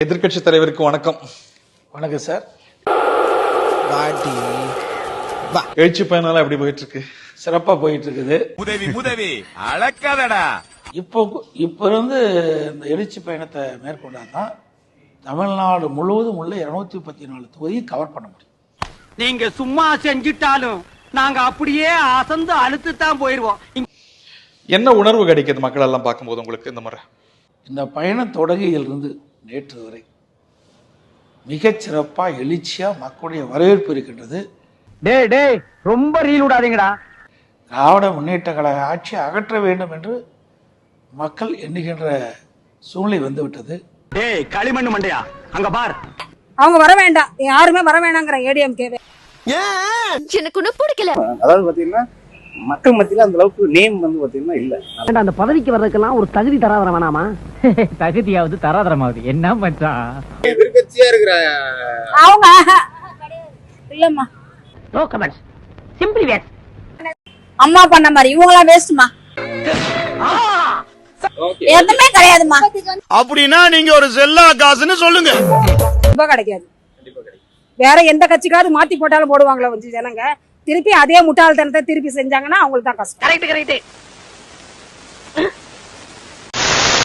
எதிர்க்கட்சி தலைவருக்கு வணக்கம். வணக்கம் சார். எழுச்சி பயணம் எப்படி போயிட்டு இருக்கு? சிறப்பா போயிட்டு இருக்குது. உதவி அளக்காதடா. இப்ப இருந்து இந்த எழுச்சி பயணத்தை மேற்கொண்டாதான் தமிழ்நாடு முழுவதும் உள்ள 214 தொகுதியை கவர் பண்ண முடியும். நீங்க சும்மா செஞ்சிட்டாலும் நாங்க அப்படியே அசந்து அழுத்துத்தான் போயிருவோம். என்ன உணர்வு கிடைக்குது மக்கள் எல்லாம் பார்க்கும்போது உங்களுக்கு இந்த முறை? இந்த பயணம் தொடங்கியிலிருந்து நேற்று வரை மிகச் சிறப்பா எழுச்சியா மக்களுடைய வரவேற்பு இருக்கின்றது. டேய் ரொம்ப ரீல் விடாதீங்கடா. திராவிட முன்னேற்ற கழக ஆட்சியை அகற்ற வேண்டும் என்று மக்கள் எண்ணுகின்ற சூழ்நிலை வந்துவிட்டது. டேய் களிமண் மண்டையா, அங்க பார். அவங்க வர வேண்டாம், யாருமே வர வேணாங்கிற ஏடிஎம்கேவே. எனக்கு ஒன்னும் பிடிக்கல. அதாவது பாத்தீங்கன்னா மக்கள் மத்தியில அந்த அளவுக்கு நேம் வந்து பாத்தீங்கன்னா இல்ல. அந்த பதவிக்கு வர்றதுக்கெல்லாம் ஒரு தகுதி தராதரம் வேணாமா? தகுதியாவது தராதரமாவது என்ன பண்றா? எதிர்கட்சியா இருக்கிற அவங்க இல்லம்மா, நோ கமெண்ட்ஸ், சிம்பிளி வேஸ்ட். அம்மா பண்ண மாதிரி இவங்க எல்லாம் வேஸ்ட்மா, எதுவுமே கிடையாதுமா. அப்படின்னா நீங்க ஒரு செல்லா காசுன்னு சொல்லுங்க. ரொம்ப கிடைக்காது. வேற எந்த கட்சிக்காவது மாத்தி போட்டாலும் போடுவாங்களா வந்து ஜனங்க? திருப்பி அதே முட்டாள்தனத்தை திருப்பி செஞ்சாங்கன்னா அவங்களுக்கு தான் கஷ்டம். கரெக்ட்.